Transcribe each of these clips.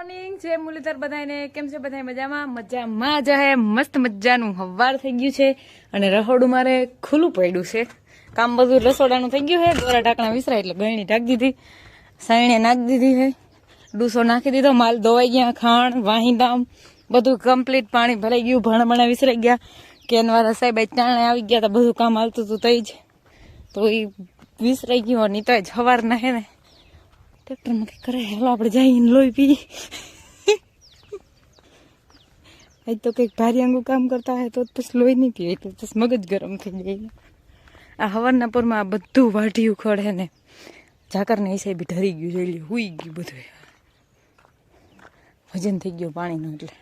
Morning છે મુરલીધર બધાને કેમ છે બધા મજામાં જ હે મસ્ત મજાનું હવાર થઈ ગયું છે અને રસોડું મારે ખુલ્લું પડ્યું છે કામ બધું રસોડાનું થઈ ગયું છે દોરા ઢાંકણા વિસરાય એટલે ગળણી ઢાંકી દીધી સાયણે નાખી દીધી છે ડૂસો નાખી દીધો માલ ધોવાઈ ગયા ખાણ વાહિંદામ બધું કમ્પ્લીટ પાણી ભરાઈ ગયું ભણા વિસરાઈ ગયા કેનવાળા સાહેબ ચાણે આવી ગયા હતા બધું કામ હાલતું હતું તઈ જ તો એ વિસરાઈ ગયું નહીં તો જ સવાર ના હે ને ટ્રેક્ટરમાં કંઈક કરે હેલો આપણે જઈને લોહી પી આજ તો કંઈક ભારી અંગું કામ કરતા હોય તો પછી લોહી નહીં પીએ તો પછી મગજ ગરમ થઈ જાય આ હવારના પરમાં આ બધું વાઢિયું ખડ હે ને ઝાકરને હિસાબે બી ઢરી ગયું છે એટલે હુઈ ગયું બધું વજન થઈ ગયું પાણીનું એટલે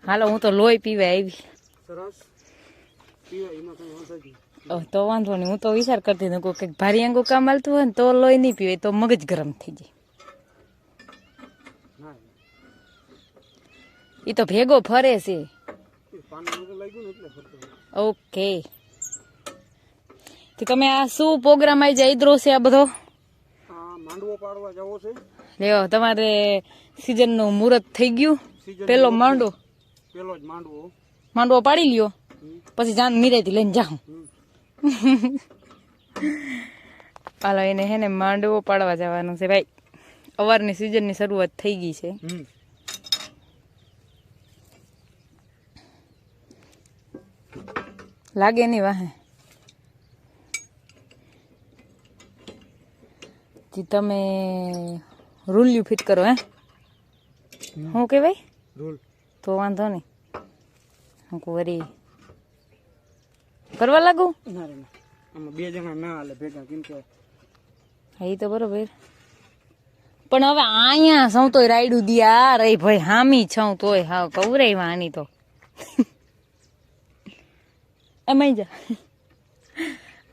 હાલો હું તો લોહી પીવા આવી સરસ પીવા એમાં કઈ વાંધો નહીં તો વાંધો નહીં હું તો વિચાર કરતી હતી કંઈક ભારી અંગું કામ હાલતું હોય ને તો લોહી નહીં પીવે તો મગજ ગરમ થઈ જાય એ તો ભેગો ફરે છે ઓકે તમે આ શું પ્રોગ્રામ આવી જાય ઇધરો છે આ બધો માંડવો પાડવા જવો છે લેવો તમારે સીઝન નું મુહૂર્ત થઈ ગયું પેલો માંડવો પેલો જ માંડવો પાડી લ્યો પછી જાન નિરાયથી લઈને જાઉં હાલો એને હે ને માંડવો પાડવા જવાનું છે ભાઈ અવારની સીઝન ની શરૂઆત થઈ ગઈ છે લાગે નહીં વાહે તમે રૂલ્યું ફિટ કરો હે હું કે ભાઈ રૂલ તો વાંધો નહીં હું વરી કરવા લાગુ ના રે ના આમાં બે જણા ના હાલે ભેગા કેમ કે એ તો બરોબર પણ હવે અહીંયા સૌ તોય રાયડું દિયા રહી ભાઈ હામી છઉં તોય હાવ કવરાઈ આની તો એમાં જા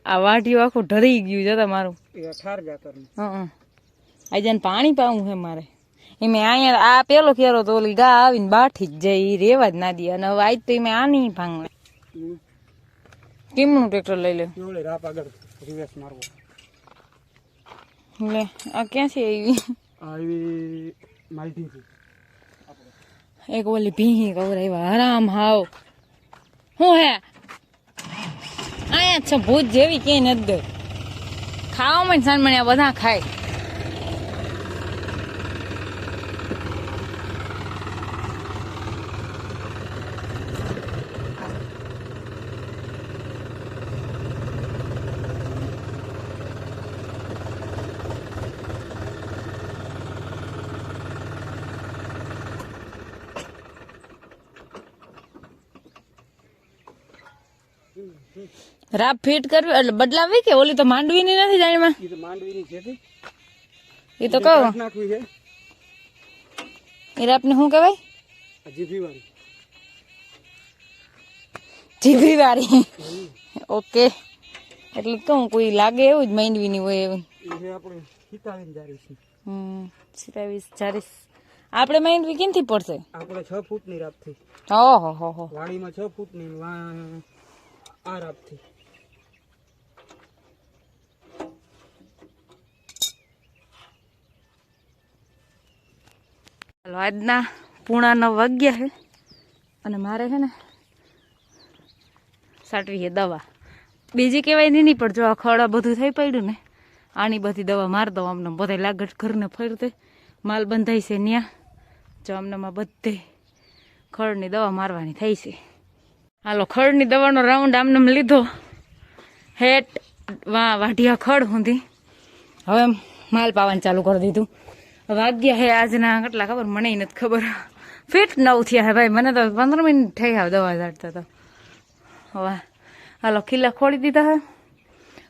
આ વાઢિયું આખું ઢરી ગયું છે તમારું એ ઠાર જાતર આજે પાણી પાવું છે મારે એમે અહીંયા આ પેલો કેરો તો ઓલી ગા આવીને બાઠી જ જાય રેવા જ ના દે અને હવે આજ તો એમે આ નહીં ભાંગ કેમનું ટ્રેક્ટર લઈ લે ઓલે રાપ આગળ રિવર્સ મારવો લે આ ક્યાંથી આવી આવી માલથી એક ઓલી ભીહી કવરાવ્યા હરામ હાવ હું હે અહીંયા છે ભૂત જેવી ક્યાંય નથી ગઈ ખાવામાં સાનમણ્યા બધા ખાય રાપ ફિટ કરવી એટલે બદલાવી કે ઓલી તો માંડવીની નથી જાણીમાં એ તો માંડવીની છે એ તો કહો નાખવી છે એ રાપને શું કહેવાય જીભી વાળી જીભી વાળી ઓકે એટલે કહું કોઈ લાગે એવું જ માંડવીની હોય એવું એ આપણે હિતાવીને જારી છે સિતાવીસ 40 આપણે માંડવી ક્યાંથી પડશે આપણે 6 ફૂટની રાપ થઈ ઓહો હો હો વાડીમાં 6 ફૂટની આ રાપ થઈ આજના પૂણા 9 વાગ્યા છે અને મારે છે ને સાટવી છે દવા બીજી કહેવાય નહીં પણ જો આ ખડા બધું થઈ પડ્યું ને આની બધી દવા મારી દો અમને બધા લાગત ઘરને ફરતે માલ બંધાય છે ત્યાં જો અમનેમાં બધે ખડની દવા મારવાની થઈ છે હાલો ખડની દવાનો રાઉન્ડ આમને લીધો હેટ વાઢિયા ખડ સુધી હવે માલ પાવાનું ચાલુ કરી દીધું વાગ્યા હે આજના કેટલા ખબર મને નથી ખબર ફિટ 9 થયા હે ભાઈ મને તો 15 મિનિટ થઈ આવે દવા ઝાડતા તો હવે હાલો ખીલા ખોડી દીધા હે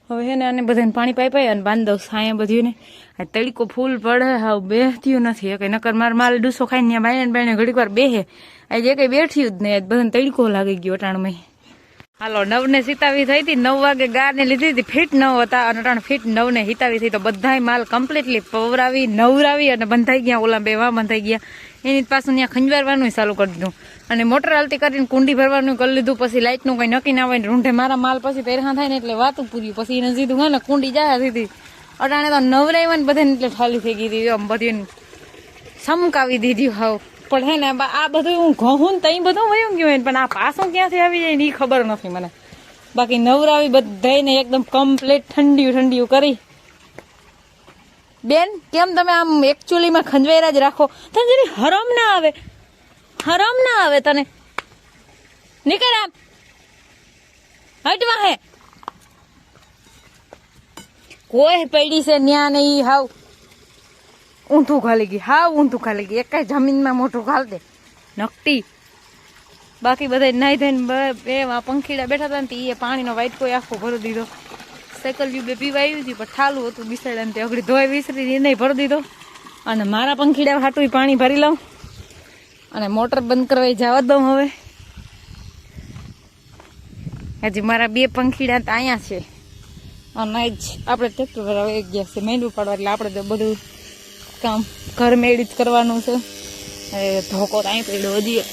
હવે હે ને આને બધાને પાણી પાઈ અને બાંધ દઉં સાયા બધીને આ તડકો ફૂલ પડે હાવ બેઠ્યું નથી કંઈ નકર મારે માલ ડૂસો ખાઈને ત્યાં બાઈને ઘડીક વાર બેહે આજે કંઈ બેઠ્યું જ નહીં બધાને તડકો લાગી ગયો અટાણમાં હાલો 9 ને સીતાવી થઈ હતી 9 વાગે ગારને લીધી હતી ફિટ 9 હતા અને અટાણ ફિટ 9 ને સીતાવી થઈ તો બધાય માલ કમ્પ્લીટલી પવરાવી નવરાવી અને બંધાઈ ગયા ઓલા બેવા બંધાઈ ગયા એની પાછું ત્યાં ખંજવારવાનું ચાલુ કરી દીધું અને મોટર હાલતી કરીને કુંડી ભરવાનું કરી લીધું પછી લાઇટનું કંઈ નક્કી ના હોય રૂંઢે મારા માલ પછી પહેરખા થાય ને એટલે વાતું પૂરી પછી એને સીધું હે ને કુંડી જાય સીધી અટાણે તો નવરાઈમાં બધાને એટલે ખાલી થઈ ગઈ હતી આમ બધી સમકાવી દીધી હાવ. પણ હે ને આ બધું હું ઘઉં ને તઈ બધું વયું ગયું હોય, પણ આ પાછું ક્યાંથી આવી જાય એ ખબર નથી મને. બાકી નવરાવી બધાને એકદમ કમ્પ્લીટ ઠંડી કરી. બેન કેમ તમે આમ એકચ્યુઅલીમાં ખંજવાયરા જ રાખો? તને જરી હરમ ના આવે તને? નીકળ આમ, હટવા હે કોઈ પડી છે ન્યા નહીં. હાવ ઊંધું ખાલી ગઈ એક જમીનમાં મોટું ખાલ દે નકટી. બાકી બધા નાઈ ધોઈને બે પંખીડા બેઠા હતા ને એ પાણીનો વાઇટકો આખો ભરી દીધો. સાયકલ બે પીવા આવી હતી પણ ઠાલું હતું બિસાડ્યા તે અગડી ધોઈ વિસરી એને ભરી દીધો. અને મારા પંખીડા હાટું પાણી ભરી લઉં અને મોટર બંધ કરવા જવા દઉં. હવે હજી મારા 2 પંખીડા તો અહીંયા છે અને જ આપણે ટ્રેક્ટર પર આવી ગયા છે મહેંદું પાડવા. એટલે આપણે તો બધું કામ ઘર મેળી જ કરવાનું છે. ધોકો તો અહીં પડ્યો હજી એક.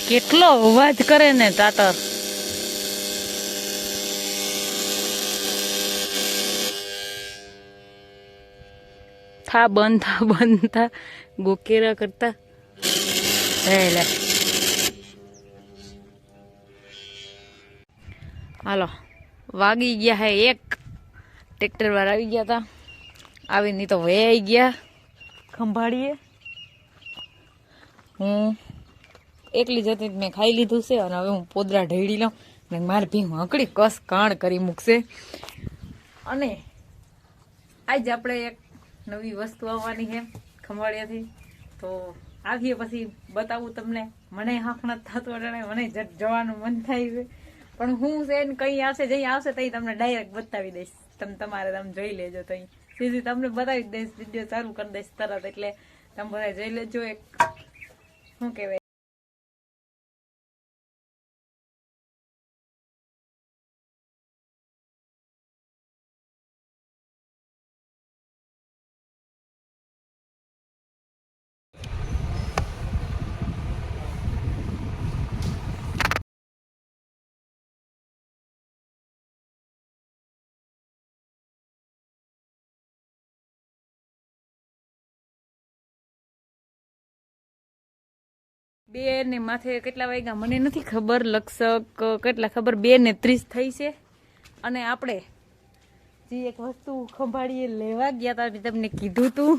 કેટલો અવાજ કરે ને તાતર. થા બંધ થા ગોકેરા કરતા લે. હાલો વાગી ગયા હે 1. ટ્રેક્ટર વાળા આવી ગયા હતા. આવીને તો વહી ગયા ખંભાળીએ. હું એકલી જતી મેં ખાઈ લીધું છે અને હવે હું પોદરા ઢેડી લઉં ને મારી ભી હકડી કસ કાણ કરી મૂકશે. અને આજ આપણે એક નવી વસ્તુ આવવાની છે ખંભાળિયાથી, તો આવીએ પછી બતાવું તમને. મને હક નથી થતું એટલે મને જવાનું મન થાય છે, પણ હું છે ને કઈ આવશે જઈ આવશે તઈ તમને ડાયરેક્ટ બતાવી દઈશ. તમે જોઈ લેજો. તઈ સીધી તમને બતાવી દઈશ, વિડીયો ચાલુ કરી દઈશ તરત. એટલે તમે બધા જોઈ લેજો. એક શું કહેવાય બે ને માથે કેટલા વાગ્યા મને નથી ખબર, લગભગ કેટલા ખબર 2:30 થઈ છે. અને આપણે જે એક વસ્તુ ખંભાળીએ લેવા ગયા હતા તમને કીધું તું.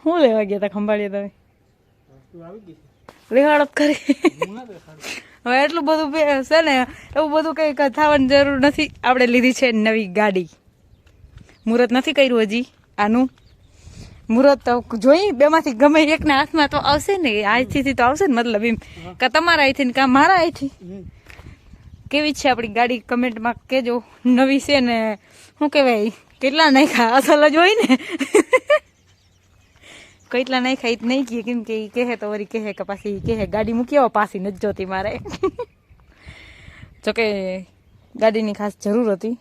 શું લેવા ગયા હતા ખંભાળીએ તમે? લેવાડો કરી. હવે એટલું બધું છે ને એવું બધું કઈ થવાની જરૂર નથી. આપણે લીધી છે નવી ગાડી. મુહૂર્ત નથી કર્યું હજી આનું. મુહૂર્ત તો જોઈ બેમાંથી ગમે એકના હાથમાં તો આવશે ને. અહીંથી તો આવશે ને, મતલબ એમ કે તમારા અહીંથી ને કા મારા અહીંથી. કેવી છે આપણી ગાડી કમેન્ટમાં કહેજો. નવી છે ને શું કહેવાય કેટલા નાખ્યા અસલ જ હોય ને. કેટલા નાખ્યા એ નહીં કહે, કેમ કે એ કહે તો વળી કહે કે પાછી કહે ગાડી મૂકી આવો પાછી નથી જોતી મારે. જોકે ગાડીની ખાસ જરૂર હતી.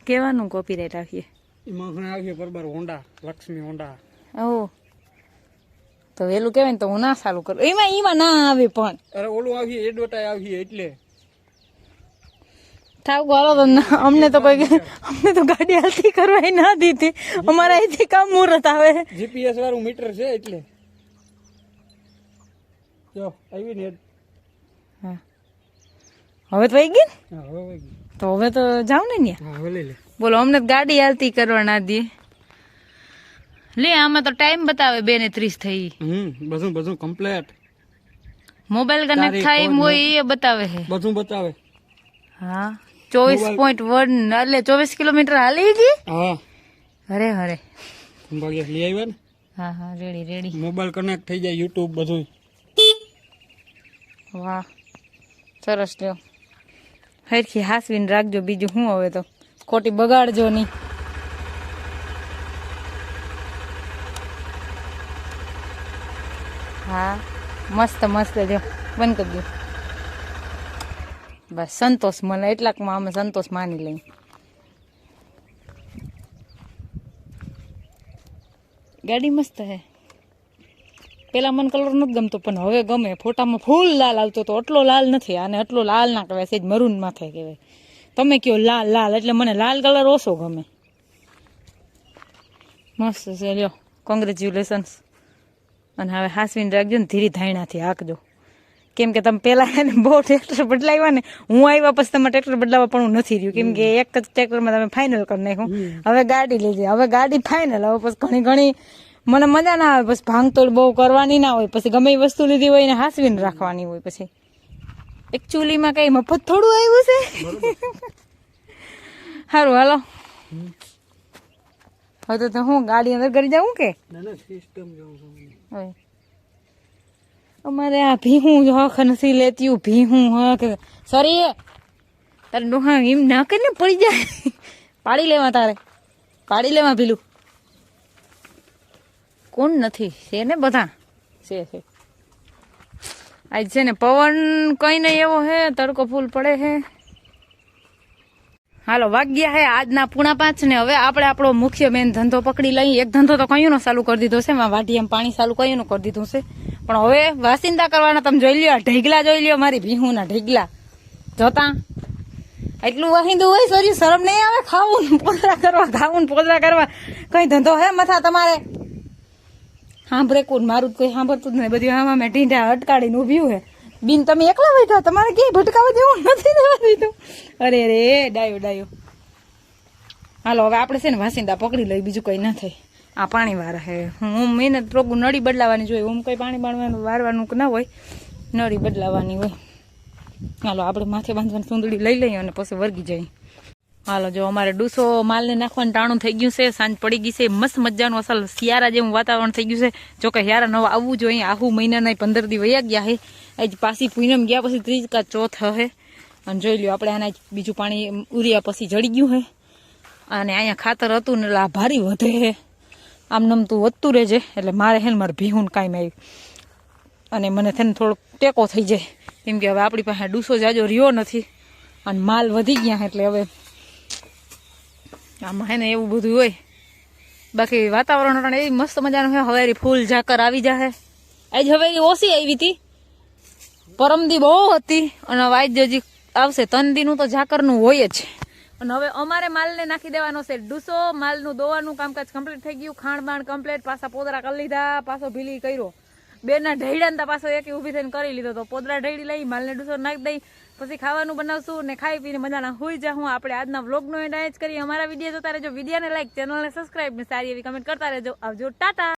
કેવાનું કોપીરાઈટ આવીએ એમાં ઘણા આવીએ બરાબર હોન્ડા લક્ષ્મી હોન્ડા. ઓહ તો વેલું કહેવાય ને તો હું ના ચાલુ કરું. એમાં ના આવે પણ. અરે ઓલું આવીએ એડવર્ટાઈઝ આવીએ એટલે થાવ બોલો તો અમને તો ગાડી હાલતી કરવા ના દીધી. અમારા અહીંથી કામ મુહૂર્ત આવે. જીપીએસ વાળું મીટર છે એટલે જો આવી ને. હા હવે તો આવી ગઈ ને. હા હવે આવી ગઈ. તો હવે તો જાવ ને ન્યા. હા હવે લઈ લે. બોલો અમને ગાડી હાલતી કરવા ના દે. લે આમાં તો ટાઈમ બતાવે 2:30 થઈ. બધું કમ્પ્લીટ. મોબાઈલ કનેક્ટ થાય એમ હોય એ બતાવે છે. બધું બતાવે. હા 24.1 એટલે 24 કિલોમીટર હાલી ગઈ. હા અરે હરે ખંભાળિયા લઈ આવ્યા ને. હા હા રેડી. મોબાઈલ કનેક્ટ થઈ જાય યુટ્યુબ બધું. વાહ સરસ. લ્યો હરખી હાસવીને રાખજો. બીજું શું હવે તો ખોટી બગાડજો નહીં. હા મસ્ત મસ્ત જો બંધ કરી દો બસ સંતોષ મને એટલાકમાં અમે સંતોષ માની લઈએ ગાડી મસ્ત હે પેલા મને કલર નથી ગમતો પણ હવે ગમે ફોટામાં ફૂલ લાલ આવતો તો એટલો લાલ નથી આને એટલો લાલ ના કહેવાય સેજ મરૂન માથે કહેવાય તમે કયો લાલ લાલ એટલે મને લાલ કલર ઓછો ગમે મસ્ત છે લ્યો કોંગ્રેચ્યુલેશન્સ અને હવે હાસવીને રાખજો ને ધીરી ધાયણાથી હાંકજો કેમ કે તમે પેલા એને બહુ ટ્રેક્ટર બદલાવ્યા ને હું આવ્યા પછી તમારે ટ્રેક્ટર બદલાવા પણ નથી રહ્યું કેમ કે એક જ ટ્રેક્ટરમાં તમે ફાઇનલ કરી નાખ્યું હવે ગાડી લેજે હવે ગાડી ફાઇનલ હવે પછી ઘણી ઘણી મને મજા ના આવે પછી ભાંગતોડ બહુ કરવાની ના હોય પછી ગમે એ વસ્તુ લીધી હોય એને હાસવીને રાખવાની હોય પછી એકચ્યુઅલીમાં કઈ મફત થોડું આવ્યું છે સારું હાલો હવે તો હું ગાડી અંદર કરી જાઉં કે સિસ્ટમ જોઉં છું હવે અમારે આ ભીહું જ હક નથી લેતી ભીહું હક સોરી તારે ડોહા એમ ના કરીને પડી જાય પાડી લેવા તારે પાડી લેવા ભીલું કોણ નથી છે ને બધા છે આજ છે ને પવન કઈ નહીં એવો હે તડકો ફૂલ પડે હે હાલો વાગ્યા હે આજના 4:30 ને હવે આપણે આપણો મુખ્ય મેન ધંધો પકડી લઈએ એક ધંધો તો કયું નો ચાલુ કરી દીધો છે વાઢીએમ પાણી ચાલુ કયું નું કરી દીધું છે પણ હવે વાસિંદા કરવાના તમે જોઈ લ્યો ઢેગલા જોઈ લ્યો મારી ભીહુના ઢેગલા જોતા એટલું વાહિંદું હોય સોરી શરમ નહીં આવે ખાવું પોદરા કરવા ખાવું પોદરા કરવા કઈ ધંધો હે મથા તમારે સાંભળે કોણ મારું કોઈ સાંભળતું જ નહીં બધી આમાં મેં ઢીંઢા અટકાડીને ઉભ્યું હે બિન તમે એકલા બેઠા તમારે ક્યાંય ભટકાવા જેવું નથી દેવા દીધું અરે રે ડાયો ડાયો હાલો હવે આપણે છે ને વાસિંદા પકડી લઈ બીજું કઈ ના થાય આ પાણી વાળા હે હું મહેનત પ્રોગું નળી બદલાવાની જોઈએ હું કઈ પાણી બાળવાનું વારવાનું ના હોય નળી બદલાવાની હોય હાલો આપણે માથે બાંધવાની સુંદડી લઈ લઈએ અને પછી વર્ગી જઈએ હાલો જો અમારે ડૂસો માલને નાખવાનું ટાણું થઈ ગયું છે સાંજ પડી ગઈ છે મસ્ત મજાનું અસલ શિયાળા જેવું વાતાવરણ થઈ ગયું છે જો કે હિયારા નવા આવવું જોઈએ આહુ મહિનાના 15 દી વયા ગયા છે આજ પાછી પૂનમ ગયા પછી 3 કા ચોથ હે અને જોઈ લ્યો આપણે આના બીજું પાણી ઉરિયા પછી જડી ગયું હે અને અહીંયા ખાતર હતું ને એટલે આ ભારી વધે હે આમ નમતું વધતું રહેજે એટલે મારે હે ને મારે ભીહું કાંઈ આવી અને મને થઈને થોડોક ટેકો થઈ જાય કેમ કે હવે આપણી પાસે ડૂસો જાજો રહ્યો નથી અને માલ વધી ગયા એટલે હવે આમાં હે ને એવું બધું હોય બાકી વાતાવરણ એવી મસ્ત મજાનું છે હવેરી ફૂલ ઝાકર આવી જાય આજ હવેરી ઓછી આવી હતી પરમદી બહુ હતી અને હવે આજ હજી આવશે 3 દીનું તો ઝાકરનું હોય જ અને હવે અમારે માલને નાખી દેવાનો છે ડૂસો માલનું દોવાનું કામકાજ કમ્પ્લીટ થઈ ગયું ખાણ બાણ કમ્પ્લીટ પાછા પોદરા કરી લીધા પાછો ભીલી કર્યો બેના ઢેડા ને પાછો એક ઊભી થઈને કરી લીધો તો પોદરા ઢેડી લઈ માલને ડૂસો નાખી દઈ પછી ખાવાનું બનાવશું ને ખાઈ પીને મજાના હોઈ જાઉં આપણે આજના વ્લોગનો એન્ડ જ કરીએ અમારા વિડીયો જોતા રહેજો વિડીયોને લાઈક ચેનલને સબસ્ક્રાઈબ ને સારી એવી કમેન્ટ કરતા રહેજો આવજો ટાટા